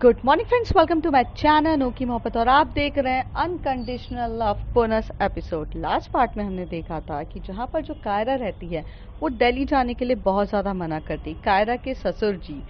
Good morning friends, welcome to my channel अनोखी मोहब्बत और आप देख रहे हैं unconditional love bonus episode. Last part में हमने देखा था कि जहां पर जो कायरा रहती है वो दिल्ली जाने के लिए बहुत ज़्यादा मना करती। कायरा के ससुर जी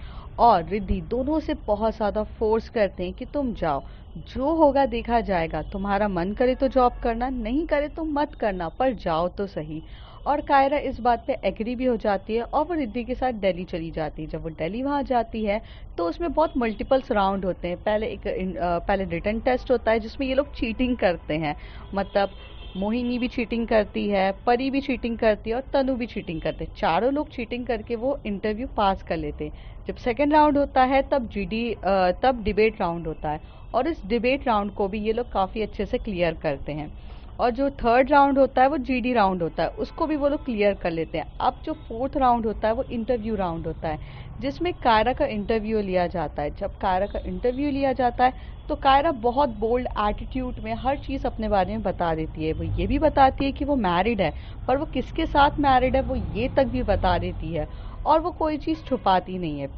और रिद्धि दोनों से बहुत ज़्यादा फोर्स करते हैं कि तुम जाओ, जो होगा देखा जाएगा, तुम्हारा मन करे तो जॉब करना, नहीं करे तो मत करना, पर जाओ तो सही। और कायरा इस बात पे एग्री भी हो जाती है और वो रिद्धि के साथ दिल्ली चली जाती है। जब वो दिल्ली वहाँ जाती है तो उसमें बहुत मल्टीपल्स राउंड होते हैं। पहले रिटन टेस्ट होता है जिसमें ये लोग चीटिंग करते हैं, मतलब मोहिनी भी चीटिंग करती है, परी भी चीटिंग करती है और तनु भी चीटिंग करते हैं। चारों लोग चीटिंग करके वो इंटरव्यू पास कर लेते हैं। जब सेकेंड राउंड होता है तब डिबेट राउंड होता है और इस डिबेट राउंड को भी ये लोग काफ़ी अच्छे से क्लियर करते हैं। और जो थर्ड राउंड होता है वो जीडी राउंड होता है, उसको भी वो लोग क्लियर कर लेते हैं। अब जो फोर्थ राउंड होता है वो इंटरव्यू राउंड होता है जिसमें कायरा का इंटरव्यू लिया जाता है। जब कायरा का इंटरव्यू लिया जाता है तो कायरा बहुत बोल्ड एटीट्यूड में हर चीज़ अपने बारे में बता देती है। वो ये भी बताती है कि वो मैरिड है, पर वो किसके साथ मैरिड है वो ये तक भी बता देती है और वो कोई चीज़ छुपाती नहीं है।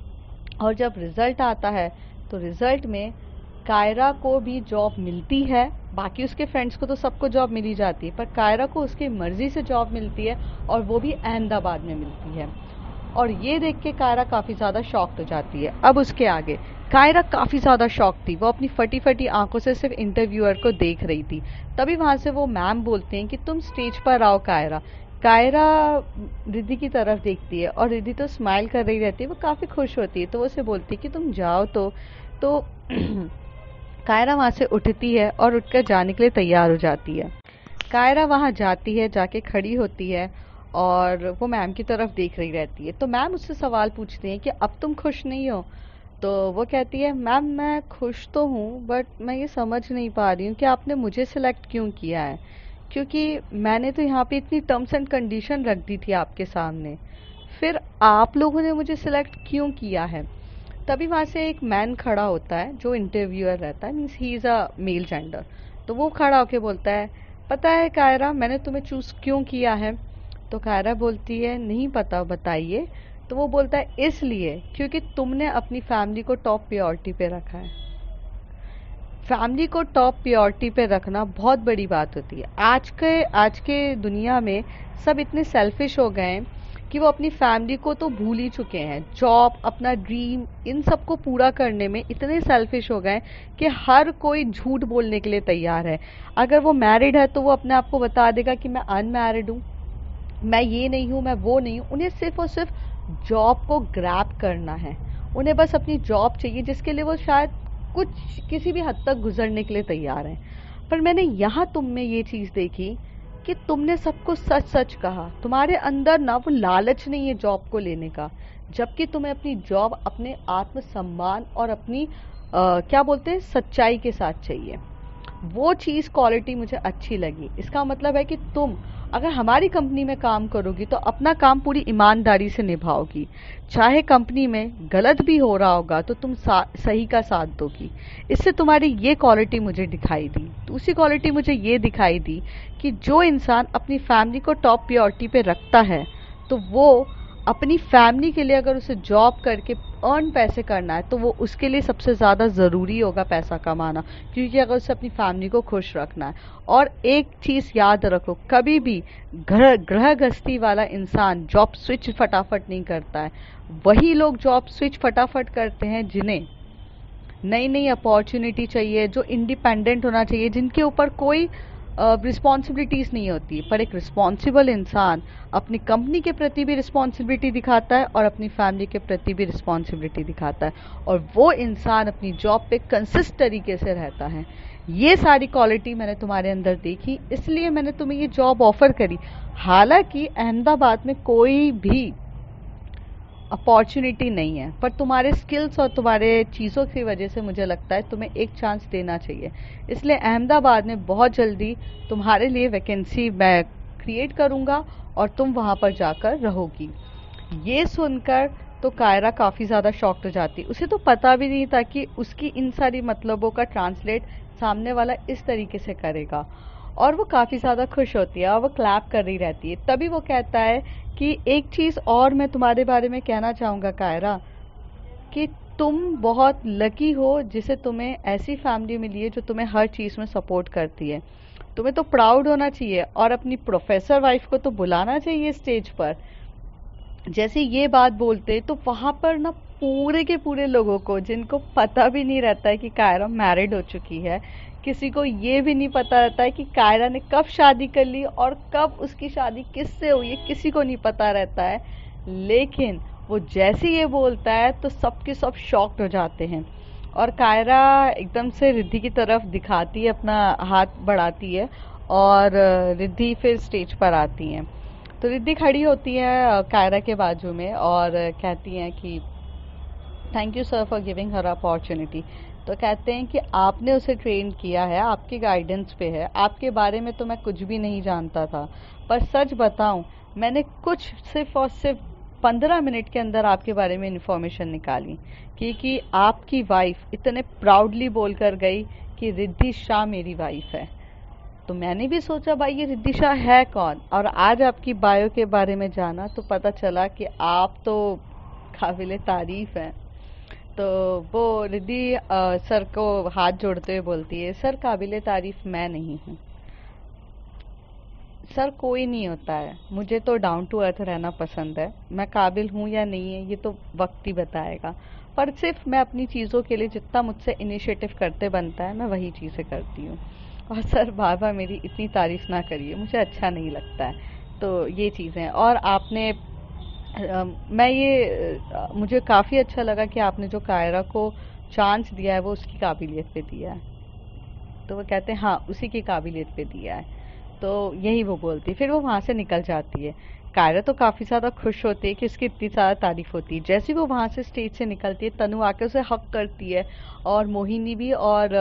और जब रिज़ल्ट आता है तो रिज़ल्ट में कायरा को भी जॉब मिलती है। बाकी उसके फ्रेंड्स को तो सबको जॉब मिली जाती है, पर कायरा को उसकी मर्जी से जॉब मिलती है और वो भी अहमदाबाद में मिलती है। और ये देख के कायरा काफ़ी ज़्यादा शॉक्ड हो जाती है। अब उसके आगे कायरा काफ़ी ज़्यादा शॉक थी। वो अपनी फटी फटी आंखों से सिर्फ इंटरव्यूअर को देख रही थी। तभी वहाँ से वो मैम बोलते हैं कि तुम स्टेज पर आओ कायरा। कायरा रिद्धि की तरफ देखती है और रिद्धि तो स्माइल कर रही रहती है, वो काफ़ी खुश होती है, तो वो उसे बोलती है कि तुम जाओ तो कायरा वहाँ से उठती है और उठकर जाने के लिए तैयार हो जाती है। कायरा वहाँ जाती है, जाके खड़ी होती है और वो मैम की तरफ देख रही रहती है। तो मैम उससे सवाल पूछते हैं कि अब तुम खुश नहीं हो? तो वो कहती है मैम मैं खुश तो हूँ, बट मैं ये समझ नहीं पा रही हूँ कि आपने मुझे सिलेक्ट क्यों किया है, क्योंकि मैंने तो यहाँ पे इतनी टर्म्स एंड कंडीशन रख दी थी आपके सामने, फिर आप लोगों ने मुझे सिलेक्ट क्यों किया है? तभी वहाँ से एक मैन खड़ा होता है जो इंटरव्यूअर रहता है, means he is a male gender. तो वो खड़ा होके बोलता है पता है कायरा मैंने तुम्हें चूज़ क्यों किया है? तो कायरा बोलती है नहीं पता, बताइए। तो वो बोलता है इसलिए क्योंकि तुमने अपनी फैमिली को टॉप प्रायोरिटी पे रखा है। फैमिली को टॉप प्रायोरिटी पे रखना बहुत बड़ी बात होती है। आज के दुनिया में सब इतने सेल्फिश हो गए हैं कि वो अपनी फैमिली को तो भूल ही चुके हैं। जॉब, अपना ड्रीम, इन सब को पूरा करने में इतने सेल्फिश हो गए कि हर कोई झूठ बोलने के लिए तैयार है। अगर वो मैरिड है तो वो अपने आप को बता देगा कि मैं अनमैरिड हूँ, मैं ये नहीं हूँ, मैं वो नहीं हूँ। उन्हें सिर्फ और सिर्फ जॉब को ग्रैब करना है। उन्हें बस अपनी जॉब चाहिए जिसके लिए वो शायद कुछ किसी भी हद तक गुजरने के लिए तैयार हैं। पर मैंने यहाँ तुम में ये चीज़ देखी कि तुमने सबको सच सच कहा। तुम्हारे अंदर ना वो लालच नहीं है जॉब को लेने का, जबकि तुम्हें अपनी जॉब अपने आत्मसम्मान और अपनी क्या बोलते हैं सच्चाई के साथ चाहिए। वो चीज़ क्वालिटी मुझे अच्छी लगी। इसका मतलब है कि तुम अगर हमारी कंपनी में काम करोगी तो अपना काम पूरी ईमानदारी से निभाओगी। चाहे कंपनी में गलत भी हो रहा होगा तो तुम सही का साथ दोगी। इससे तुम्हारी ये क्वालिटी मुझे दिखाई दी। दूसरी क्वालिटी मुझे ये दिखाई दी कि जो इंसान अपनी फैमिली को टॉप प्रायोरिटी पे रखता है तो वो अपनी फैमिली के लिए अगर उसे जॉब करके अर्न पैसे करना है तो वो उसके लिए सबसे ज़्यादा ज़रूरी होगा पैसा कमाना, क्योंकि अगर उसे अपनी फैमिली को खुश रखना है। और एक चीज़ याद रखो, कभी भी ग्रह गृहस्थी वाला इंसान जॉब स्विच फटाफट नहीं करता है। वही लोग जॉब स्विच फटाफट करते हैं जिन्हें नई नई अपॉर्चुनिटी चाहिए, जो इंडिपेंडेंट होना चाहिए, जिनके ऊपर कोई रिस्पॉन्सिबिलिटीज़ नहीं होती। पर एक रिस्पॉन्सिबल इंसान अपनी कंपनी के प्रति भी रिस्पॉन्सिबिलिटी दिखाता है और अपनी फैमिली के प्रति भी रिस्पॉन्सिबिलिटी दिखाता है, और वो इंसान अपनी जॉब पे कंसिस्ट तरीके से रहता है। ये सारी क्वालिटी मैंने तुम्हारे अंदर देखी, इसलिए मैंने तुम्हें ये जॉब ऑफर करी। हालांकि अहमदाबाद में कोई भी अपॉर्चुनिटी नहीं है, पर तुम्हारे स्किल्स और तुम्हारे चीज़ों की वजह से मुझे लगता है तुम्हें एक चांस देना चाहिए। इसलिए अहमदाबाद में बहुत जल्दी तुम्हारे लिए वैकेंसी मैं क्रिएट करूँगा और तुम वहाँ पर जाकर रहोगी। ये सुनकर तो कायरा काफ़ी ज़्यादा शॉक्ड हो जाती। उसे तो पता भी नहीं था कि उसकी इन सारी मतलबों का ट्रांसलेट सामने वाला इस तरीके से करेगा, और वो काफ़ी ज़्यादा खुश होती है और वो क्लैप कर रही रहती है। तभी वो कहता है कि एक चीज़ और मैं तुम्हारे बारे में कहना चाहूँगा कायरा, कि तुम बहुत लकी हो जिसे तुम्हें ऐसी फैमिली मिली है जो तुम्हें हर चीज़ में सपोर्ट करती है। तुम्हें तो प्राउड होना चाहिए और अपनी प्रोफेसर वाइफ को तो बुलाना चाहिए स्टेज पर। जैसे ये बात बोलते तो वहां पर ना पूरे के पूरे लोगों को, जिनको पता भी नहीं रहता है कि कायरा मैरिड हो चुकी है, किसी को ये भी नहीं पता रहता है कि कायरा ने कब शादी कर ली और कब उसकी शादी किससे हुई है, किसी को नहीं पता रहता है। लेकिन वो जैसे ये बोलता है तो सबके सब शॉक्ड हो जाते हैं और कायरा एकदम से रिद्धि की तरफ दिखाती है, अपना हाथ बढ़ाती है और रिद्धि फिर स्टेज पर आती हैं। तो रिद्धि खड़ी होती है कायरा के बाजू में और कहती हैं कि thank you sir for giving her opportunity. तो कहते हैं कि आपने उसे ट्रेन किया है, आपके गाइडेंस पे है, आपके बारे में तो मैं कुछ भी नहीं जानता था, पर सच बताऊं मैंने कुछ सिर्फ और सिर्फ 15 मिनट के अंदर आपके बारे में इंफॉर्मेशन निकाली कि आपकी वाइफ इतने प्राउडली बोल कर गई कि रिद्धि शाह मेरी वाइफ है। तो मैंने भी सोचा भाई ये रिद्धि शाह है कौन, और आज आपकी बायो के बारे में जाना तो पता चला कि आप तो काबिले तारीफ हैं। तो वो रिद्धि सर को हाथ जोड़ते हुए बोलती है, सर काबिले तारीफ मैं नहीं हूँ सर, कोई नहीं होता है, मुझे तो डाउन टू अर्थ रहना पसंद है। मैं काबिल हूँ या नहीं है ये तो वक्त ही बताएगा, पर सिर्फ मैं अपनी चीज़ों के लिए जितना मुझसे इनिशिएटिव करते बनता है मैं वही चीज़ें करती हूँ। और सर बार बार मेरी इतनी तारीफ ना करिए, मुझे अच्छा नहीं लगता है। तो ये चीज़ें, और आपने मैं ये मुझे काफ़ी अच्छा लगा कि आपने जो कायरा को चांस दिया है वो उसकी काबिलियत पे दिया है। तो वो कहते हैं हाँ उसी की काबिलियत पे दिया है। तो यही वो बोलती, फिर वो वहाँ से निकल जाती है। कायरा तो काफ़ी ज़्यादा खुश होती है कि उसकी इतनी ज़्यादा तारीफ होती है। जैसे ही वो वहाँ से स्टेज से निकलती है तनु आके उसे हक करती है और मोहिनी भी और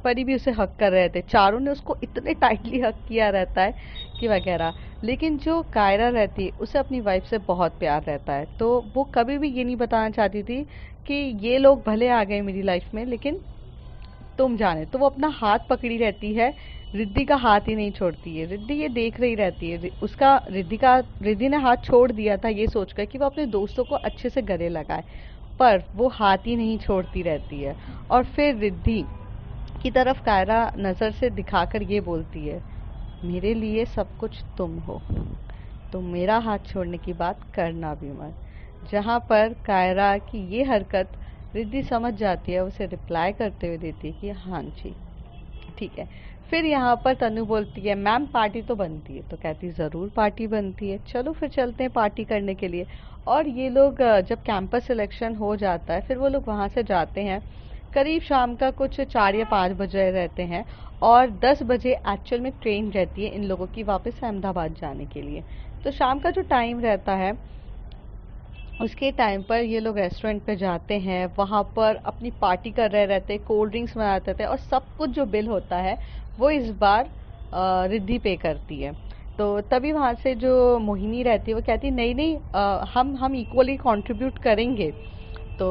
परी भी उसे हक कर रहे थे। चारों ने उसको इतने टाइटली हक किया रहता है कि वगैरह। लेकिन जो कायरा रहती है उसे अपनी वाइफ से बहुत प्यार रहता है, तो वो कभी भी ये नहीं बताना चाहती थी कि ये लोग भले आ गए मेरी लाइफ में लेकिन तुम जाने। तो वो अपना हाथ पकड़ी रहती है, रिद्धि का हाथ ही नहीं छोड़ती है। रिद्धि ये देख रही रहती है, उसका रिद्धि ने हाथ छोड़ दिया था ये सोचकर कि वो अपने दोस्तों को अच्छे से गले लगाए, पर वो हाथ ही नहीं छोड़ती रहती है। और फिर रिद्धि की तरफ कायरा नज़र से दिखाकर ये बोलती है, मेरे लिए सब कुछ तुम हो, तो मेरा हाथ छोड़ने की बात करना भी मत। जहाँ पर कायरा की ये हरकत रिद्धि समझ जाती है, उसे रिप्लाई करते हुए देती है कि हाँ जी ठीक है। फिर यहाँ पर तनु बोलती है मैम पार्टी तो बनती है, तो कहती ज़रूर पार्टी बनती है, चलो फिर चलते हैं पार्टी करने के लिए। और ये लोग जब कैंपस सिलेक्शन हो जाता है फिर वो लोग वहाँ से जाते हैं। करीब शाम का कुछ 4 या 5 बजे रहते हैं और 10 बजे एक्चुअल में ट्रेन रहती है इन लोगों की वापस अहमदाबाद जाने के लिए। तो शाम का जो टाइम रहता है उसके टाइम पर ये लोग रेस्टोरेंट पे जाते हैं, वहाँ पर अपनी पार्टी कर रहे रहते, कोल्ड ड्रिंक्स बनाते थे और सब कुछ जो बिल होता है वो इस बार रिद्धि पे करती है। तो तभी वहाँ से जो मोहिनी रहती है वो कहती नहीं नहीं हम इक्वली कंट्रीब्यूट करेंगे। तो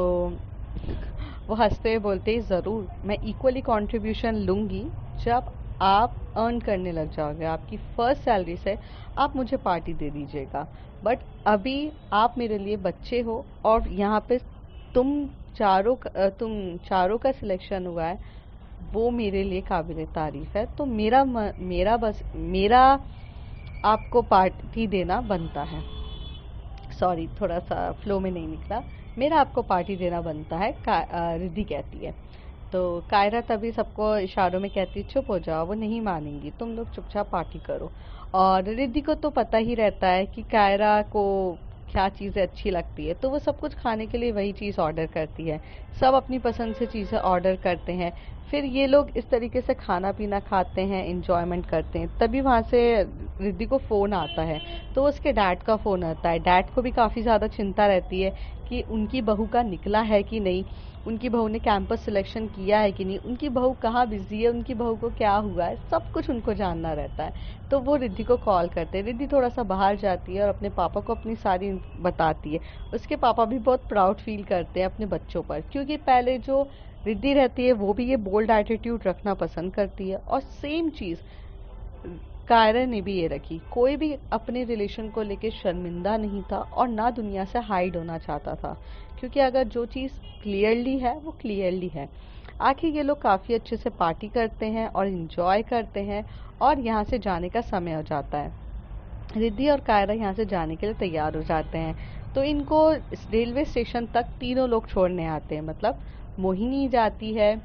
वो हंसते हुए बोलते हैं ज़रूर मैं इक्वली कंट्रीब्यूशन लूँगी, जब आप अर्न करने लग जाओगे आपकी फर्स्ट सैलरी से आप मुझे पार्टी दे दीजिएगा, बट अभी आप मेरे लिए बच्चे हो और यहाँ पे तुम चारों का सिलेक्शन हुआ है वो मेरे लिए काबिले तारीफ है। तो मेरा आपको पार्टी देना बनता है। सॉरी थोड़ा सा फ्लो में नहीं निकला, मेरा आपको पार्टी देना बनता है, रिद्धि कहती है। तो कायरा तभी सबको इशारों में कहती चुप हो जाओ, वो नहीं मानेंगी, तुम लोग चुपचाप पार्टी करो। और रिद्धि को तो पता ही रहता है कि कायरा को क्या चीज़ें अच्छी लगती है, तो वो सब कुछ खाने के लिए वही चीज़ ऑर्डर करती है। सब अपनी पसंद से चीज़ें ऑर्डर करते हैं, फिर ये लोग इस तरीके से खाना पीना खाते हैं, इंजॉयमेंट करते हैं। तभी वहाँ से रिद्धि को फ़ोन आता है, तो उसके डैड का फ़ोन आता है। डैड को भी काफ़ी ज़्यादा चिंता रहती है कि उनकी बहू का निकला है कि नहीं, उनकी बहू ने कैंपस सिलेक्शन किया है कि नहीं, उनकी बहू कहाँ बिजी है, उनकी बहू को क्या हुआ है, सब कुछ उनको जानना रहता है। तो वो रिद्धि को कॉल करते हैं। रिद्धि थोड़ा सा बाहर जाती है और अपने पापा को अपनी सारी बताती है। उसके पापा भी बहुत प्राउड फील करते हैं अपने बच्चों पर, क्योंकि पहले जो रिद्धि रहती है वो भी ये बोल्ड एटीट्यूड रखना पसंद करती है और सेम चीज़ कायरा ने भी ये रखी। कोई भी अपने रिलेशन को लेके शर्मिंदा नहीं था और ना दुनिया से हाइड होना चाहता था, क्योंकि अगर जो चीज़ क्लियरली है वो क्लियरली है। आखिर ये लोग काफ़ी अच्छे से पार्टी करते हैं और इन्जॉय करते हैं और यहाँ से जाने का समय हो जाता है। रिद्धि और कायरा यहाँ से जाने के लिए तैयार हो जाते हैं, तो इनको रेलवे स्टेशन तक तीनों लोग छोड़ने आते हैं। मतलब मोहिनी जाती है,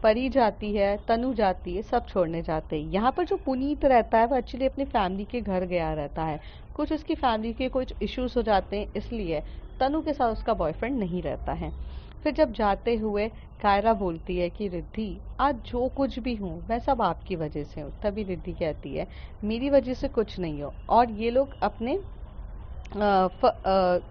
परी जाती है, तनु जाती है, सब छोड़ने जाते हैं। यहाँ पर जो पुनीत रहता है वो एक्चुअली अपनी फैमिली के घर गया रहता है। कुछ उसकी फैमिली के कुछ इश्यूज हो जाते हैं, इसलिए तनु के साथ उसका बॉयफ्रेंड नहीं रहता है। फिर जब जाते हुए कायरा बोलती है कि रिद्धि, आज जो कुछ भी हूँ मैं सब आपकी वजह से हूँ। तभी रिद्धि कहती है मेरी वजह से कुछ नहीं हो। और ये लोग अपने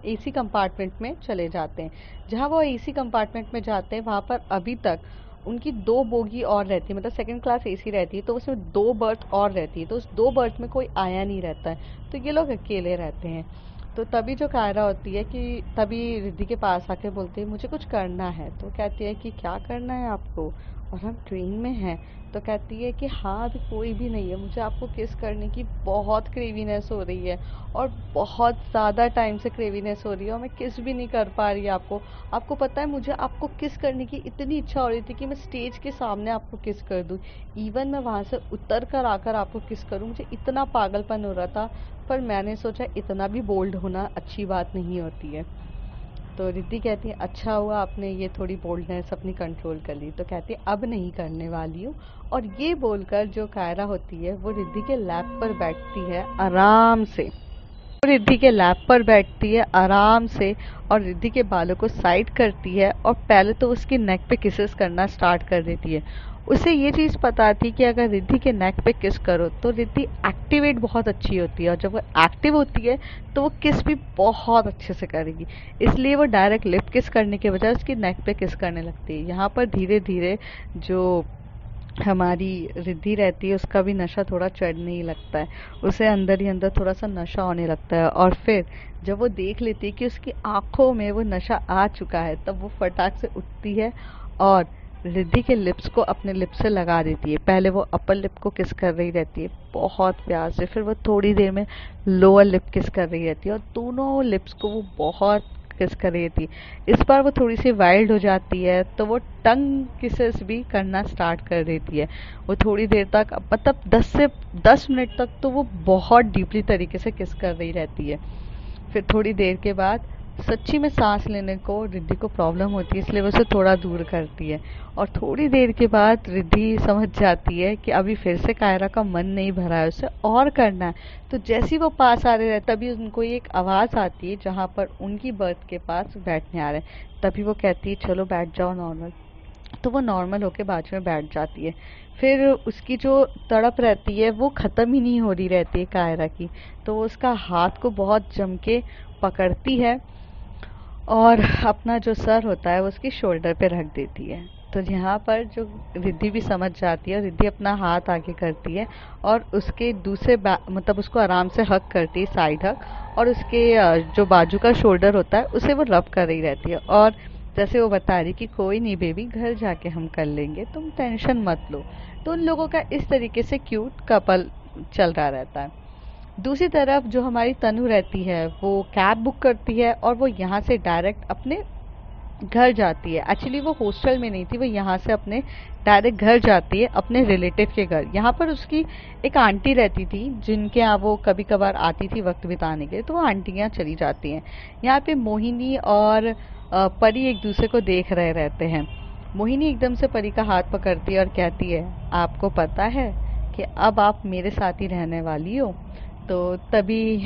एसी कंपार्टमेंट में चले जाते हैं। जहाँ वो एसी कंपार्टमेंट में जाते हैं वहाँ पर अभी तक उनकी 2 बोगी और रहती है, मतलब सेकंड क्लास एसी रहती है, तो उसमें 2 बर्थ और रहती है, तो उस 2 बर्थ में कोई आया नहीं रहता है, तो ये लोग अकेले रहते हैं। तो तभी जो कायरा होती है कि तभी रिद्धि के पास आके बोलती है मुझे कुछ करना है। तो कहती है कि क्या करना है आपको, और हम ट्रेन में हैं। तो कहती है कि हाँ अभी कोई भी नहीं है, मुझे आपको किस करने की बहुत क्रेवीनेस हो रही है, और बहुत ज़्यादा टाइम से क्रेवीनेस हो रही है, और मैं किस भी नहीं कर पा रही आपको। आपको पता है मुझे आपको किस करने की इतनी इच्छा हो रही थी कि मैं स्टेज के सामने आपको किस कर दूँ, इवन मैं वहाँ से उतर कर आकर आपको किस करूँ। मुझे इतना पागलपन हो रहा था, पर मैंने सोचा इतना भी बोल्ड होना अच्छी बात नहीं होती है। तो रिद्धि कहती है अच्छा हुआ आपने ये थोड़ी बोल्डनेस अपनी कंट्रोल कर ली। तो कहती है अब नहीं करने वाली हूँ। और ये बोलकर जो कायरा होती है वो रिद्धि के लैप पर बैठती है आराम से। रिद्धि के लैप पर बैठती है आराम से और रिद्धि के बालों को साइड करती है और पहले तो उसकी नेक पे किसेस करना स्टार्ट कर देती है। उसे ये चीज़ पता थी कि अगर रिद्धि के नेक पे किस करो तो रिद्धि एक्टिवेट बहुत अच्छी होती है, और जब वो एक्टिव होती है तो वो किस भी बहुत अच्छे से करेगी। इसलिए वो डायरेक्ट लिप किस करने के बजाय उसकी नेक पे किस करने लगती है। यहाँ पर धीरे धीरे जो हमारी रिद्धि रहती है उसका भी नशा थोड़ा चढ़ने ही लगता है, उसे अंदर ही अंदर थोड़ा सा नशा होने लगता है। और फिर जब वो देख लेती है कि उसकी आंखों में वो नशा आ चुका है, तब वो फटाक से उठती है और रिद्धि के लिप्स को अपने लिप्स से लगा देती है। पहले वो अपर लिप को किस कर रही रहती है बहुत प्यार से, फिर वो थोड़ी देर में लोअर लिप किस कर रही रहती है, और दोनों लिप्स को वो बहुत किस कर रही थी। इस बार वो थोड़ी सी वाइल्ड हो जाती है, तो वो टंग किसेस भी करना स्टार्ट कर देती है। वो थोड़ी देर तक, मतलब 10 से 10 मिनट तक तो वो बहुत डीपली तरीके से किस कर रही रहती है। फिर थोड़ी देर के बाद सच्ची में सांस लेने को रिद्धि को प्रॉब्लम होती है, इसलिए वो उसे थोड़ा दूर करती है। और थोड़ी देर के बाद रिद्धि समझ जाती है कि अभी फिर से कायरा का मन नहीं भरा है, उसे और करना है। तो जैसे ही वो पास आ रहे हैं तभी उनको एक आवाज़ आती है जहाँ पर उनकी बर्थ के पास बैठने आ रहे हैं। तभी वो कहती है चलो बैठ जाओ नॉर्मल। तो वो नॉर्मल होके बाजू में बैठ जाती है। फिर उसकी जो तड़प रहती है वो ख़त्म ही नहीं हो रही रहती है कायरा की, तो वो उसका हाथ को बहुत जम के पकड़ती है और अपना जो सर होता है वो उसकी शोल्डर पे रख देती है। तो यहाँ पर जो रिद्धि भी समझ जाती है, और रिद्धि अपना हाथ आगे करती है और उसके दूसरे मतलब उसको आराम से हक करती है, साइड हक, और उसके जो बाजू का शोल्डर होता है उसे वो रब कर रही रहती है। और जैसे वो बता रही कि कोई नहीं बेबी, घर जाके हम कर लेंगे, तुम टेंशन मत लो। तो उन लोगों का इस तरीके से क्यूट कपल चल रहा रहता है। दूसरी तरफ जो हमारी तनु रहती है वो कैब बुक करती है और वो यहाँ से डायरेक्ट अपने घर जाती है। एक्चुअली वो हॉस्टल में नहीं थी, वो यहाँ से अपने डायरेक्ट घर जाती है, अपने रिलेटिव के घर। यहाँ पर उसकी एक आंटी रहती थी जिनके यहाँ वो कभी कभार आती थी वक्त बिताने के लिए, तो वो आंटियाँ चली जाती हैं। यहाँ पे मोहिनी और परी एक दूसरे को देख रहे रहते हैं। मोहिनी एकदम से परी का हाथ पकड़ती है और कहती है आपको पता है कि अब आप मेरे साथ ही रहने वाली हो। तो तभी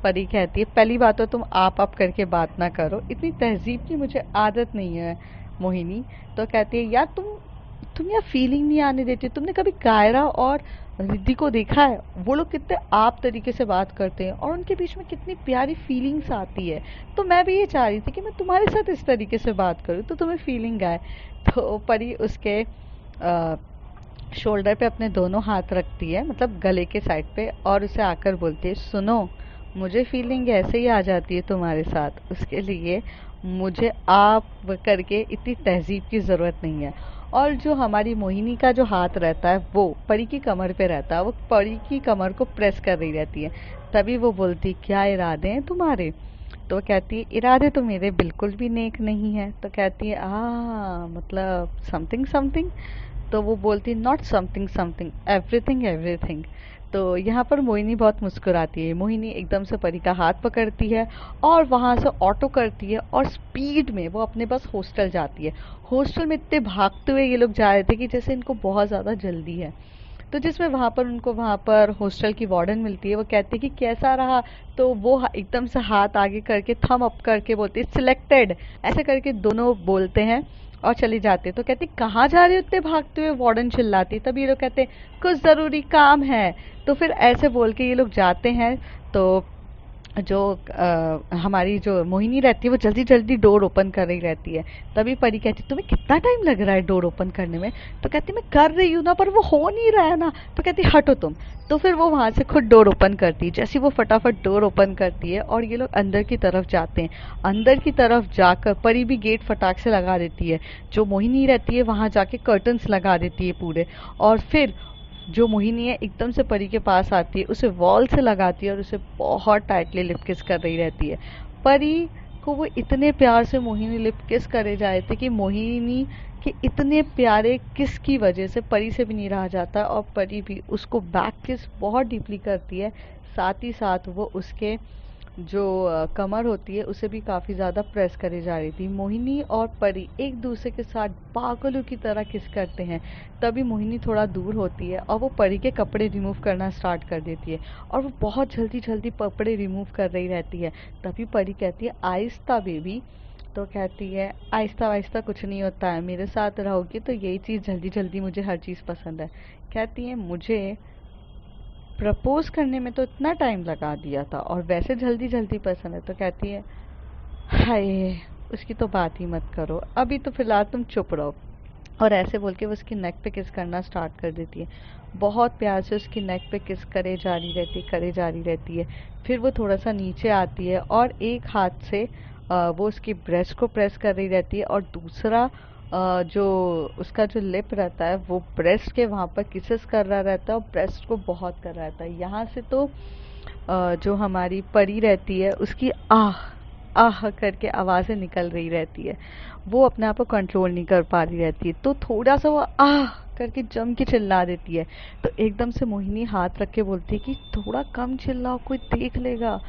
परी कहती है पहली बात तो तुम आप करके बात ना करो, इतनी तहजीब की मुझे आदत नहीं है मोहिनी। तो कहती है यार तुम यार फीलिंग नहीं आने देती। तुमने कभी कायरा और रिद्धि को देखा है? वो लोग कितने आप तरीके से बात करते हैं और उनके बीच में कितनी प्यारी फीलिंग्स आती है। तो मैं भी ये चाह रही थी कि मैं तुम्हारे साथ इस तरीके से बात करूँ तो तुम्हें फीलिंग आए। तो परी उसके शोल्डर पे अपने दोनों हाथ रखती है, मतलब गले के साइड पे, और उसे आकर बोलती है सुनो, मुझे फीलिंग ऐसे ही आ जाती है तुम्हारे साथ, उसके लिए मुझे आप करके इतनी तहजीब की ज़रूरत नहीं है। और जो हमारी मोहिनी का जो हाथ रहता है वो परी की कमर पे रहता है, वो परी की कमर को प्रेस कर रही रहती है। तभी वो बोलती, क्या इरादे हैं तुम्हारे? तो वो कहती है, इरादे तो मेरे बिल्कुल भी नेक नहीं है। तो कहती है, मतलब समथिंग समथिंग। तो वो बोलती, not something something, everything everything. तो यहाँ पर मोहिनी बहुत मुस्कुराती है। मोहिनी एकदम से परी का हाथ पकड़ती है और वहाँ से ऑटो करती है और स्पीड में वो अपने बस हॉस्टल जाती है। हॉस्टल में इतने भागते हुए ये लोग जा रहे थे कि जैसे इनको बहुत ज़्यादा जल्दी है। तो जिसमें वहाँ पर उनको वहाँ पर हॉस्टल की वार्डन मिलती है। वो कहती है कि कैसा रहा? तो वो एकदम से हाथ आगे करके थम अप करके बोलती है, सिलेक्टेड। ऐसे करके दोनों बोलते हैं और चली जाती है। तो कहती, कहाँ जा रही हो इतने भागते हुए? वार्डन चिल्लाती। तभी ये लोग कहते हैं, कुछ ज़रूरी काम है। तो फिर ऐसे बोल के ये लोग जाते हैं। तो जो हमारी जो मोहिनी रहती है वो जल्दी जल्दी डोर ओपन कर रही रहती है। तभी परी कहती, तुम्हें कितना टाइम लग रहा है डोर ओपन करने में? तो कहती, मैं कर रही हूँ ना, पर वो हो नहीं रहा है ना। तो कहती, हटो तुम। तो फिर वो वहाँ से खुद डोर ओपन करती है। जैसे वो फटाफट डोर ओपन करती है और ये लोग अंदर की तरफ जाते हैं। अंदर की तरफ जाकर परी भी गेट फटाक से लगा देती है। जो मोहिनी रहती है वहाँ जाके कर्टन्स लगा देती है पूरे। और फिर जो मोहिनी है एकदम से परी के पास आती है, उसे वॉल से लगाती है और उसे बहुत टाइटली लिप किस कर रही रहती है। परी को वो इतने प्यार से मोहिनी लिप किस करे जा रहे थे कि मोहिनी के इतने प्यारे किस की वजह से परी से भी नहीं रहा जाता और परी भी उसको बैक किस बहुत डीपली करती है। साथ ही साथ वो उसके जो कमर होती है उसे भी काफ़ी ज़्यादा प्रेस करे जा रही थी। मोहिनी और परी एक दूसरे के साथ पागलों की तरह किस करते हैं। तभी मोहिनी थोड़ा दूर होती है और वो परी के कपड़े रिमूव करना स्टार्ट कर देती है और वो बहुत जल्दी जल्दी कपड़े रिमूव कर रही रहती है। तभी परी कहती है, आहिस्ता बेबी। तो कहती है, आहिस्ता आहिस्ता कुछ नहीं होता है, मेरे साथ रहोगी तो यही चीज़ जल्दी जल्दी, मुझे हर चीज़ पसंद है। कहती है, मुझे प्रपोज करने में तो इतना टाइम लगा दिया था और वैसे जल्दी जल्दी पसंद है। तो कहती है, हाय, उसकी तो बात ही मत करो, अभी तो फिलहाल तुम चुप रहो। और ऐसे बोल के वो उसकी नेक पे किस करना स्टार्ट कर देती है। बहुत प्यार से उसकी नेक पे किस करे जा रही रहती है, करे जा रही रहती है। फिर वो थोड़ा सा नीचे आती है और एक हाथ से वो उसकी ब्रेस्ट को प्रेस कर रही रहती है और दूसरा जो उसका जो लिप रहता है वो ब्रेस्ट के वहाँ पर किसेस कर रहा रहता है और ब्रेस्ट को बहुत कर रहा रहता है। यहाँ से तो जो हमारी परी रहती है उसकी आह आह करके आवाज़ें निकल रही रहती है। वो अपने आप को कंट्रोल नहीं कर पा रही रहती है। तो थोड़ा सा वो आह करके जम के चिल्ला देती है। तो एकदम से मोहिनी हाथ रख के बोलती है कि थोड़ा कम चिल्लाओ, कोई देख लेगा,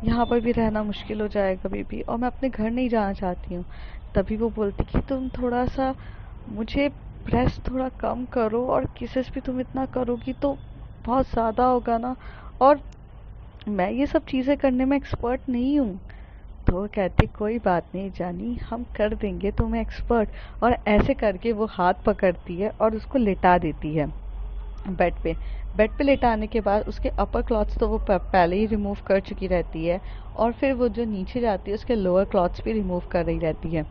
यहाँ पर भी रहना मुश्किल हो जाएगा बेबी, और मैं अपने घर नहीं जाना चाहती हूँ। तभी वो बोलती कि तुम थोड़ा सा मुझे प्रेस थोड़ा कम करो और किसेस भी तुम इतना करोगी तो बहुत ज़्यादा होगा ना, और मैं ये सब चीज़ें करने में एक्सपर्ट नहीं हूँ। तो वो कहती, कोई बात नहीं जानी, हम कर देंगे तुम्हें एक्सपर्ट। और ऐसे करके वो हाथ पकड़ती है और उसको लिटा देती है बेड पे। बेड पे लेटाने के बाद उसके अपर क्लॉथ्स तो वो पहले ही रिमूव कर चुकी रहती है और फिर वो जो नीचे जाती है उसके लोअर क्लॉथ्स भी रिमूव कर रही रहती है।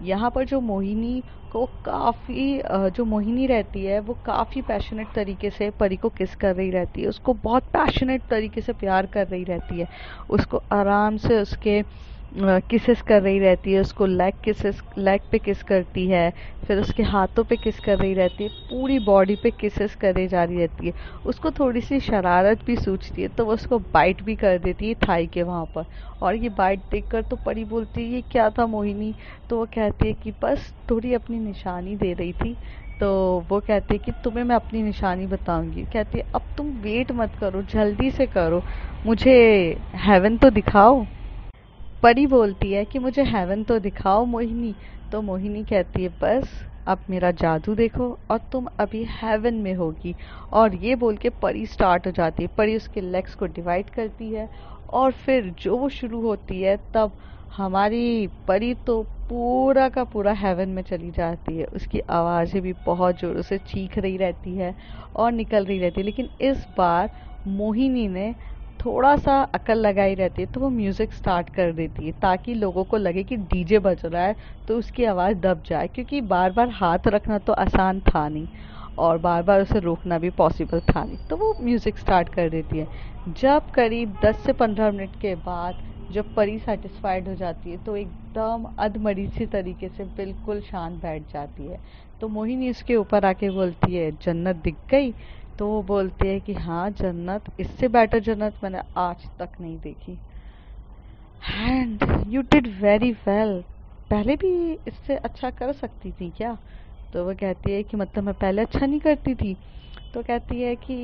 यहाँ पर जो मोहिनी को काफ़ी जो मोहिनी रहती है वो काफ़ी पैशनेट तरीके से परी को किस कर रही रहती है, उसको बहुत पैशनेट तरीके से प्यार कर रही रहती है, उसको आराम से उसके किसेस कर रही रहती है, उसको लेग पे किस करती है, फिर उसके हाथों पे किस कर रही रहती है, पूरी बॉडी पे किसेस करे जा रही रहती है। उसको थोड़ी सी शरारत भी सूझती है तो वो उसको बाइट भी कर देती है थाई के वहाँ पर। और ये बाइट देखकर तो परी बोलती है, ये क्या था मोहिनी? तो वो कहती है कि बस थोड़ी अपनी निशानी दे रही थी। तो वो कहती है कि तुम्हें मैं अपनी निशानी बताऊंगी। कहती है, अब तुम वेट मत करो, जल्दी से करो, मुझे हेवन तो दिखाओ। परी बोलती है कि मुझे हेवन तो दिखाओ मोहिनी। तो मोहिनी कहती है, बस अब मेरा जादू देखो और तुम अभी हेवन में होगी। और ये बोल के परी स्टार्ट हो जाती है। परी उसके लेग्स को डिवाइड करती है और फिर जो वो शुरू होती है तब हमारी परी तो पूरा का पूरा हेवन में चली जाती है। उसकी आवाज़ें भी बहुत ज़ोरों से चीख रही रहती है और निकल रही रहती है। लेकिन इस बार मोहिनी ने थोड़ा सा अकल लगाई रहती है तो वो म्यूज़िक स्टार्ट कर देती है ताकि लोगों को लगे कि डीजे बज रहा है तो उसकी आवाज़ दब जाए, क्योंकि बार बार हाथ रखना तो आसान था नहीं और बार बार उसे रोकना भी पॉसिबल था नहीं। तो वो म्यूज़िक स्टार्ट कर देती है। जब करीब 10 से 15 मिनट के बाद जब परी सेटिस्फाइड हो जाती है तो एकदम अधमरी सी तरीके से बिल्कुल शांत बैठ जाती है। तो मोहिनी इसके ऊपर आके बोलती है जन्नत दिख गई? तो वो बोलती है कि हाँ जन्नत, इससे बेटर जन्नत मैंने आज तक नहीं देखी। And you did very well, पहले भी इससे अच्छा कर सकती थी क्या? तो वो कहती है कि मतलब मैं पहले अच्छा नहीं करती थी? तो कहती है कि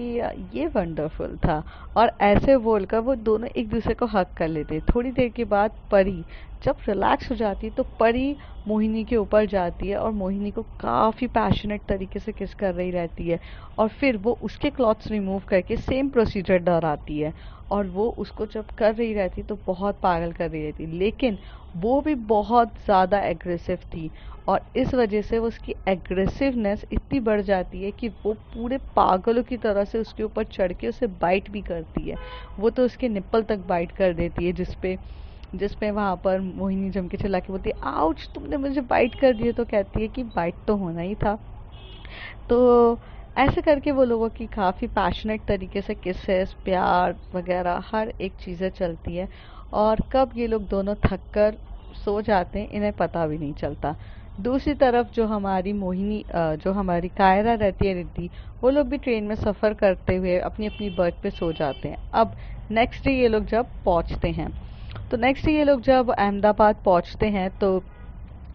ये वंडरफुल था। और ऐसे बोलकर वो दोनों एक दूसरे को हग कर लेते। थोड़ी देर के बाद परी जब रिलैक्स हो जाती है तो परी मोहिनी के ऊपर जाती है और मोहिनी को काफ़ी पैशनेट तरीके से किस कर रही रहती है। और फिर वो उसके क्लॉथ्स रिमूव करके सेम प्रोसीजर दोहराती है। और वो उसको जब कर रही रहती तो बहुत पागल कर रही रहती, लेकिन वो भी बहुत ज़्यादा एग्रेसिव थी। और इस वजह से वो उसकी एग्रेसिवनेस इतनी बढ़ जाती है कि वो पूरे पागलों की तरह से उसके ऊपर चढ़ के उसे बाइट भी करती है। वो तो उसके निप्पल तक बाइट कर देती है, जिसपे वहाँ पर मोहिनी जम के चिल्ला के बोलती है आउच, तुमने मुझे बाइट कर दिया। तो कहती है कि बाइट तो होना ही था। तो ऐसे करके वो लोगों की काफ़ी पैशनेट तरीके से किसेस, प्यार वगैरह हर एक चीज़ें चलती है। और कब ये लोग दोनों थक कर सो जाते हैं इन्हें पता भी नहीं चलता। दूसरी तरफ जो हमारी मोहिनी जो हमारी कायरा रहती है, रिद्धि, वो लोग भी ट्रेन में सफ़र करते हुए अपनी अपनी बर्थ पे सो जाते हैं। अब नेक्स्ट डे ये लोग जब पहुंचते हैं, तो नेक्स्ट डे ये लोग जब अहमदाबाद पहुंचते हैं तो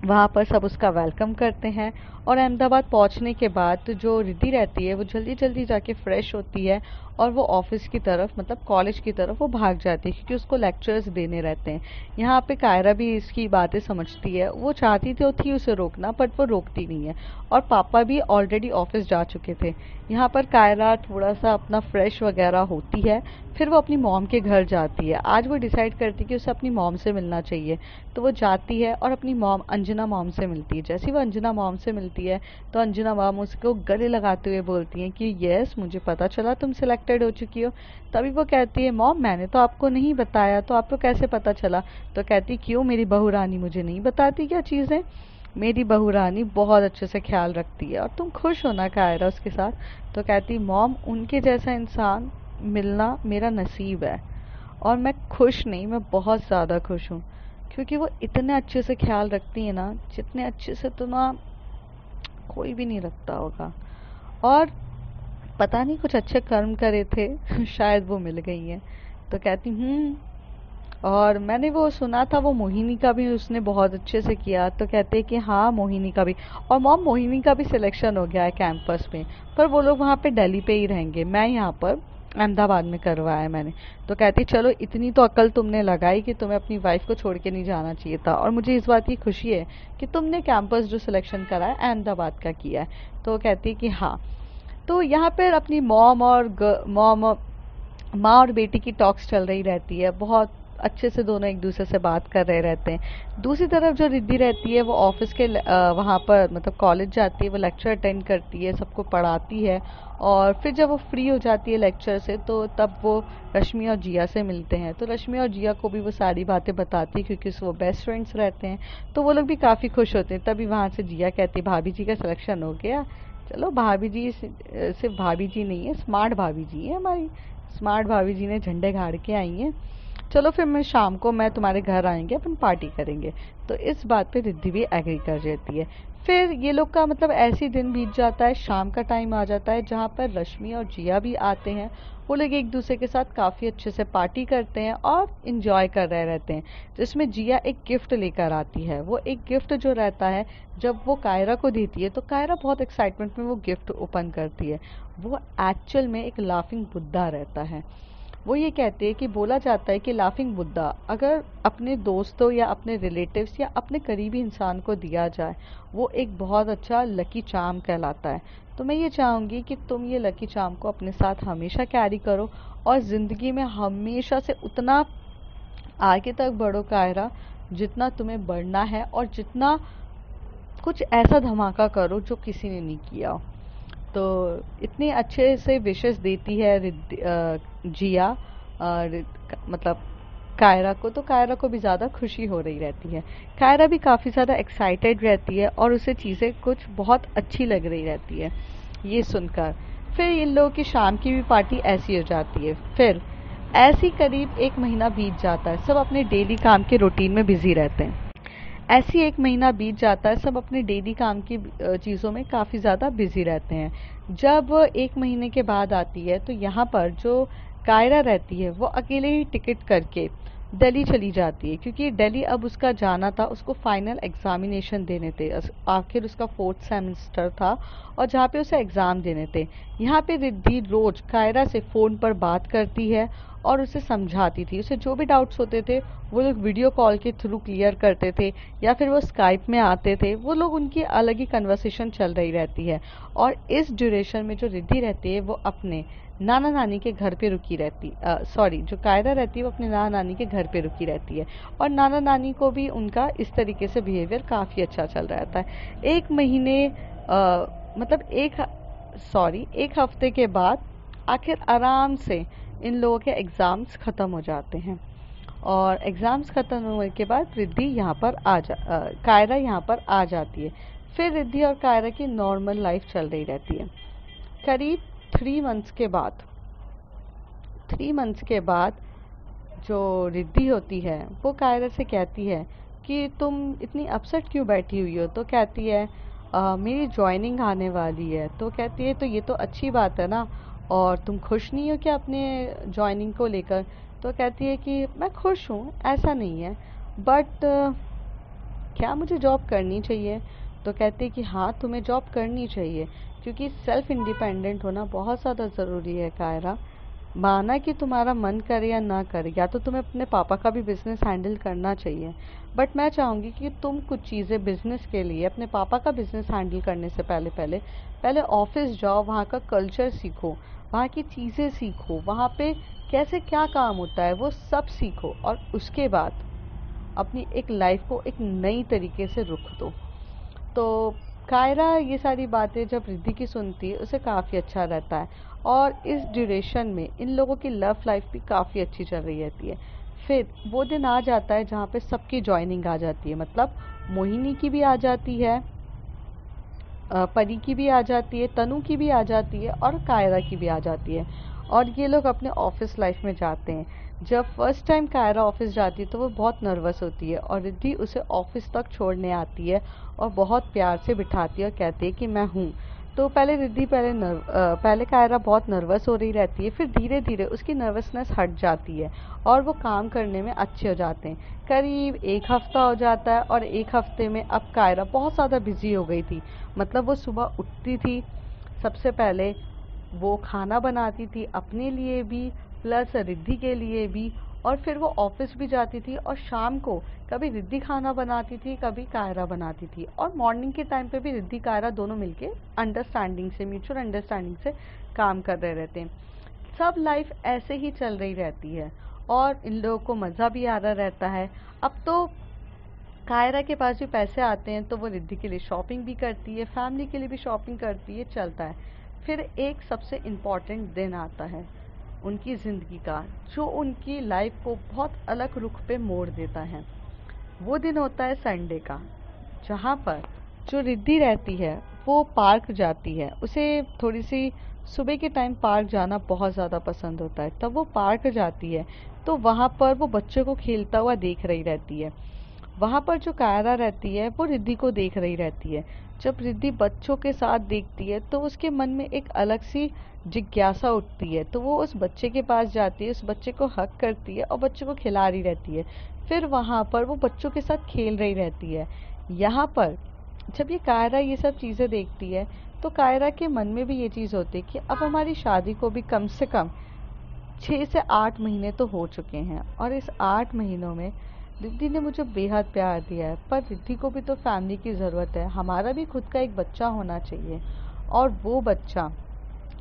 वहाँ पर सब उसका वेलकम करते हैं। और अहमदाबाद पहुँचने के बाद तो जो रिद्धि रहती है वो जल्दी जल्दी जाके फ्रेश होती है और वो ऑफिस की तरफ, मतलब कॉलेज की तरफ वो भाग जाती है, क्योंकि उसको लेक्चर्स देने रहते हैं। यहाँ पे कायरा भी इसकी बातें समझती है। वो चाहती तो थी उसे रोकना, बट वो रोकती नहीं है। और पापा भी ऑलरेडी ऑफिस जा चुके थे। यहाँ पर कायरा थोड़ा सा अपना फ्रेश वगैरह होती है, फिर वो अपनी मॉम के घर जाती है। आज वो डिसाइड करती है कि उसे अपनी मॉम से मिलना चाहिए। तो वो जाती है और अपनी मॉम अंजना मॉम से मिलती है। जैसे ही वो अंजना मॉम से मिलती है तो अंजना मॉम उसको गले लगाते हुए बोलती हैं कि यस, मुझे पता चला तुम सिलेक्टेड हो चुकी हो। तभी वो कहती है मॉम, मैंने तो आपको नहीं बताया, तो आपको कैसे पता चला? तो कहती क्यों, मेरी बहू रानी मुझे नहीं बताती क्या चीज़ें? मेरी बहू रानी बहुत अच्छे से ख्याल रखती है और तुम खुश हो ना कायरा उसके साथ? तो कहती मॉम, उनके जैसा इंसान मिलना मेरा नसीब है। और मैं खुश नहीं, मैं बहुत ज़्यादा खुश हूँ, क्योंकि वो इतने अच्छे से ख्याल रखती है ना, जितने अच्छे से तो ना कोई भी नहीं रखता होगा। और पता नहीं कुछ अच्छे कर्म करे थे शायद वो मिल गई हैं। तो कहती और मैंने वो सुना था वो मोहिनी का भी उसने बहुत अच्छे से किया। तो कहते हैं कि हाँ मोहिनी का भी। और मॉम, मोहिनी का भी सिलेक्शन हो गया है कैंपस में, पर वो लोग वहाँ पे दिल्ली पे ही रहेंगे, मैं यहाँ पर अहमदाबाद में करवाया है मैंने। तो कहती चलो, इतनी तो अक्ल तुमने लगाई कि तुम्हें अपनी वाइफ को छोड़ के नहीं जाना चाहिए था। और मुझे इस बात की खुशी है कि तुमने कैंपस जो सिलेक्शन करा है अहमदाबाद का किया है। तो कहती कि हाँ। तो यहाँ पर अपनी माँ और बेटी की टॉक्स चल रही रहती है, बहुत अच्छे से दोनों एक दूसरे से बात कर रहे रहते हैं। दूसरी तरफ जो रिद्धि रहती है वो ऑफिस के वहाँ पर मतलब कॉलेज जाती है, वो लेक्चर अटेंड करती है, सबको पढ़ाती है। और फिर जब वो फ्री हो जाती है लेक्चर से तो तब वो रश्मि और जिया से मिलते हैं। तो रश्मि और जिया को भी वो सारी बातें बताती है, क्योंकि वो बेस्ट फ्रेंड्स रहते हैं। तो वो लोग भी काफ़ी खुश होते हैं। तभी वहाँ से जिया कहती भाभी जी का सिलेक्शन हो गया। चलो, भाभी जी सिर्फ भाभी जी नहीं है, स्मार्ट भाभी जी है हमारी। स्मार्ट भाभी जी ने झंडे गाड़ के आई हैं। चलो फिर मैं शाम को मैं तुम्हारे घर आएंगे, अपन पार्टी करेंगे। तो इस बात पे रिद्धि भी एग्री कर देती है। फिर ये लोग का मतलब ऐसे ही दिन बीत जाता है, शाम का टाइम आ जाता है जहाँ पर रश्मि और जिया भी आते हैं। वो लोग एक दूसरे के साथ काफ़ी अच्छे से पार्टी करते हैं और इन्जॉय कर रहे रहते हैं। जिसमें जिया एक गिफ्ट लेकर आती है। वो एक गिफ्ट जो रहता है जब वो कायरा को देती है तो कायरा बहुत एक्साइटमेंट में वो गिफ्ट ओपन करती है। वो एक्चुअल में एक लाफिंग बुद्धा रहता है। वो ये कहते हैं कि बोला जाता है कि लाफिंग बुद्धा अगर अपने दोस्तों या अपने रिलेटिव्स या अपने करीबी इंसान को दिया जाए, वो एक बहुत अच्छा लकी चार्म कहलाता है। तो मैं ये चाहूँगी कि तुम ये लकी चार्म को अपने साथ हमेशा कैरी करो और ज़िंदगी में हमेशा से उतना आगे तक बढ़ो कायरा, जितना तुम्हें बढ़ना है, और जितना कुछ ऐसा धमाका करो जो किसी ने नहीं किया हो। तो इतने अच्छे से विशेस देती है जिया मतलब कायरा को। तो कायरा को भी ज़्यादा खुशी हो रही रहती है। कायरा भी काफ़ी ज़्यादा एक्साइटेड रहती है और उसे चीज़ें कुछ बहुत अच्छी लग रही रहती है ये सुनकर। फिर इन लोगों की शाम की भी पार्टी ऐसी हो जाती है। फिर ऐसे ही करीब 1 महीना बीत जाता है, सब अपने डेली काम के रूटीन में बिजी रहते हैं। ऐसे ही 1 महीना बीत जाता है, सब अपने डेली काम की चीज़ों में काफ़ी ज़्यादा बिजी रहते हैं। जब 1 महीने के बाद आती है तो यहाँ पर जो कायरा रहती है वो अकेले ही टिकट करके दिल्ली चली जाती है, क्योंकि दिल्ली अब उसका जाना था, उसको फाइनल एग्जामिनेशन देने थे। आखिर उसका 4th सेमेस्टर था और जहाँ पे उसे एग्ज़ाम देने थे। यहाँ पे रिद्धि रोज कायरा से फ़ोन पर बात करती है और उसे समझाती थी। उसे जो भी डाउट्स होते थे वो लोग वीडियो कॉल के थ्रू क्लियर करते थे, या फिर वो स्काइप में आते थे। वो लोग, उनकी अलग ही कन्वर्सेशन चल रही रहती है। और इस ड्यूरेशन में जो रिद्धि रहती है वो अपने नाना नानी के घर पे रुकी रहती, सॉरी, जो कायरा रहती है वो अपने नाना नानी के घर पे रुकी रहती है। और नाना नानी को भी उनका इस तरीके से बिहेवियर काफ़ी अच्छा चल रहा था। 1 महीने मतलब एक हफ्ते के बाद आखिर आराम से इन लोगों के एग्ज़ाम्स ख़त्म हो जाते हैं। और एग्ज़ाम्स ख़त्म होने के बाद रिद्धि यहाँ पर कायरा यहाँ पर आ जाती है। फिर रिद्धि और कायरा की नॉर्मल लाइफ चल रही रहती है। करीब 3 मंथ्स के बाद जो रिद्धि होती है वो कायरा से कहती है कि तुम इतनी अपसेट क्यों बैठी हुई हो। तो कहती है मेरी जॉइनिंग आने वाली है। तो कहती है तो ये तो अच्छी बात है ना, और तुम खुश नहीं हो क्या अपने जॉइनिंग को लेकर। तो कहती है कि मैं खुश हूँ, ऐसा नहीं है, बट क्या मुझे जॉब करनी चाहिए। तो कहते हैं कि हाँ, तुम्हें जॉब करनी चाहिए, क्योंकि सेल्फ इंडिपेंडेंट होना बहुत ज़्यादा ज़रूरी है कायरा। माना कि तुम्हारा मन करे या ना करे, या तो तुम्हें अपने पापा का भी बिजनेस हैंडल करना चाहिए, बट मैं चाहूँगी कि तुम कुछ चीज़ें बिजनेस के लिए, अपने पापा का बिजनेस हैंडल करने से पहले ऑफिस जाओ, वहाँ का कल्चर सीखो, वहाँ की चीज़ें सीखो, वहाँ पे कैसे क्या काम होता है वो सब सीखो, और उसके बाद अपनी एक लाइफ को एक नई तरीके से रुख दो। तो कायरा ये सारी बातें जब रिद्धि की सुनती है उसे काफ़ी अच्छा रहता है। और इस ड्यूरेशन में इन लोगों की लव लाइफ भी काफ़ी अच्छी चल रही रहती है। फिर वो दिन आ जाता है जहाँ पे सबकी जॉइनिंग आ जाती है, मतलब मोहिनी की भी आ जाती है, परी की भी आ जाती है, तनु की भी आ जाती है, और कायरा की भी आ जाती है। और ये लोग अपने ऑफिस लाइफ में जाते हैं। जब फर्स्ट टाइम कायरा ऑफिस जाती है तो वो बहुत नर्वस होती है, और रिद्धि उसे ऑफिस तक छोड़ने आती है और बहुत प्यार से बिठाती है और कहती है कि मैं हूँ। तो पहले कायरा बहुत नर्वस हो रही रहती है, फिर धीरे धीरे उसकी नर्वसनेस हट जाती है और वो काम करने में अच्छे हो जाते हैं। करीब 1 हफ्ता हो जाता है, और 1 हफ्ते में अब कायरा बहुत ज़्यादा बिजी हो गई थी। मतलब वो सुबह उठती थी, सबसे पहले वो खाना बनाती थी अपने लिए भी, प्लस रिद्धि के लिए भी, और फिर वो ऑफिस भी जाती थी। और शाम को कभी रिद्धि खाना बनाती थी, कभी कायरा बनाती थी, और मॉर्निंग के टाइम पे भी रिद्धि कायरा दोनों मिलके म्यूचुअल अंडरस्टैंडिंग से काम कर रहे रहते हैं। सब लाइफ ऐसे ही चल रही रहती है और इन लोगों को मज़ा भी आ रहा रहता है। अब तो कायरा के पास भी पैसे आते हैं तो वो रिद्धि के लिए शॉपिंग भी करती है, फैमिली के लिए भी शॉपिंग करती है, चलता है। फिर एक सबसे इम्पॉर्टेंट दिन आता है उनकी ज़िंदगी का, जो उनकी लाइफ को बहुत अलग रुख पे मोड़ देता है। वो दिन होता है संडे का, जहाँ पर जो रिद्धि रहती है वो पार्क जाती है। उसे थोड़ी सी सुबह के टाइम पार्क जाना बहुत ज़्यादा पसंद होता है। तब वो पार्क जाती है तो वहाँ पर वो बच्चों को खेलता हुआ देख रही रहती है। वहाँ पर जो कायरा रहती है वो रिद्धि को देख रही रहती है। जब रिद्धि बच्चों के साथ देखती है तो उसके मन में एक अलग सी जिज्ञासा उठती है, तो वो उस बच्चे के पास जाती है, उस बच्चे को हग करती है और बच्चे को खिला रही रहती है। फिर वहाँ पर वो बच्चों के साथ खेल रही रहती है। यहाँ पर जब ये कायरा ये सब चीज़ें देखती है तो कायरा के मन में भी ये चीज़ होती है कि अब हमारी शादी को भी कम से कम 6 से 8 महीने तो हो चुके हैं, और इस 8 महीनों में रिद्धि ने मुझे बेहद प्यार दिया है, पर रिद्धि को भी तो फैमिली की ज़रूरत है। हमारा भी खुद का एक बच्चा होना चाहिए, और वो बच्चा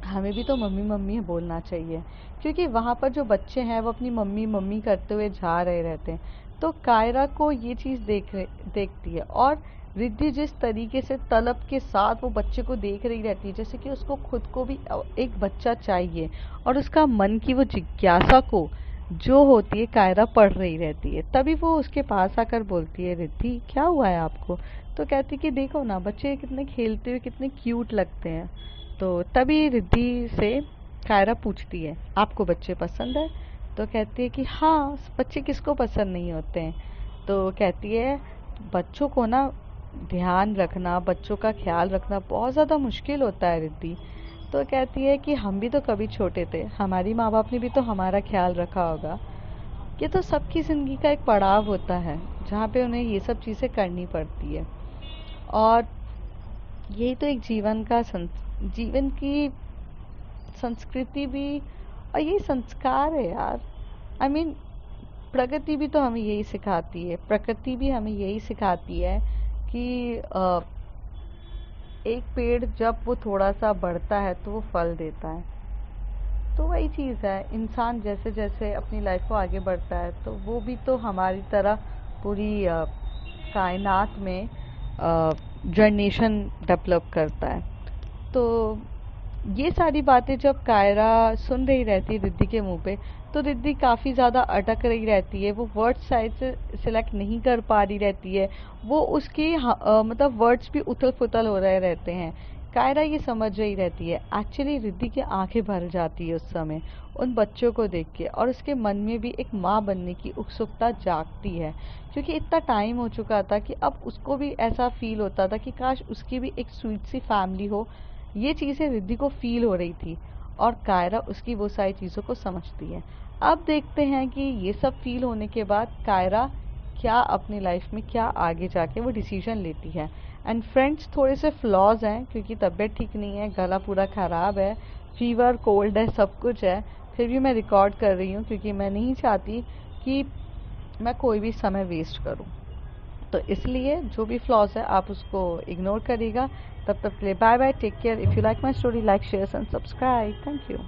हमें भी तो मम्मी मम्मी बोलना चाहिए, क्योंकि वहाँ पर जो बच्चे हैं वो अपनी मम्मी मम्मी करते हुए जा रहे रहते हैं। तो कायरा को ये चीज़ देखती है, और रिद्धि जिस तरीके से तलब के साथ वो बच्चे को देख रही रहती है, जैसे कि उसको खुद को भी एक बच्चा चाहिए, और उसका मन की वो जिज्ञासा को जो होती है कायरा पढ़ रही रहती है। तभी वो उसके पास आकर बोलती है, रिद्धि क्या हुआ है आपको। तो कहती कि देखो ना, बच्चे कितने खेलते हुए कितने क्यूट लगते हैं। तो तभी रिद्धि से कायरा पूछती है, आपको बच्चे पसंद है। तो कहती है कि हाँ, बच्चे किसको पसंद नहीं होते हैं। तो कहती है बच्चों को ना ध्यान रखना, बच्चों का ख्याल रखना बहुत ज़्यादा मुश्किल होता है रिद्धि। तो कहती है कि हम भी तो कभी छोटे थे, हमारी माँ बाप ने भी तो हमारा ख्याल रखा होगा। ये तो सबकी ज़िंदगी का एक पड़ाव होता है जहाँ पे उन्हें ये सब चीज़ें करनी पड़ती है। और यही तो एक जीवन की संस्कृति भी और यही संस्कार है यार। आई मीन प्रगति भी तो हमें यही सिखाती है, प्रकृति भी हमें यही सिखाती है कि एक पेड़ जब वो थोड़ा सा बढ़ता है तो वो फल देता है। तो वही चीज़ है, इंसान जैसे जैसे अपनी लाइफ को आगे बढ़ता है तो वो भी तो हमारी तरह पूरी कायनात में जर्नेशन डेवलप करता है। तो ये सारी बातें जब कायरा सुन रही रहती है रिद्धि के मुंह पे, तो रिद्धि काफ़ी ज़्यादा अटक रही रहती है, वो वर्ड शायद से सिलेक्ट नहीं कर पा रही रहती है। वो उसकी मतलब वर्ड्स भी उथल पुथल हो रहे रहते हैं। कायरा ये समझ रही रहती है। एक्चुअली रिद्धि की आंखें भर जाती है उस समय उन बच्चों को देख के, और उसके मन में भी एक माँ बनने की उत्सुकता जागती है, क्योंकि इतना टाइम हो चुका था कि अब उसको भी ऐसा फील होता था कि काश उसकी भी एक स्वीट सी फैमिली हो। ये चीज़ें रिद्धि को फील हो रही थी और कायरा उसकी वो सारी चीज़ों को समझती है। अब देखते हैं कि ये सब फील होने के बाद कायरा क्या अपनी लाइफ में क्या आगे जाके वो डिसीजन लेती है। एंड फ्रेंड्स, थोड़े से फ्लॉज हैं क्योंकि तबीयत ठीक नहीं है, गला पूरा ख़राब है, फीवर कोल्ड है, सब कुछ है। फिर भी मैं रिकॉर्ड कर रही हूँ क्योंकि मैं नहीं चाहती कि मैं कोई भी समय वेस्ट करूँ। तो इसलिए जो भी फ्लॉज है आप उसको इग्नोर करिएगा। तब तक के लिए bye bye, take care. If you like my story, like share and subscribe. Thank you.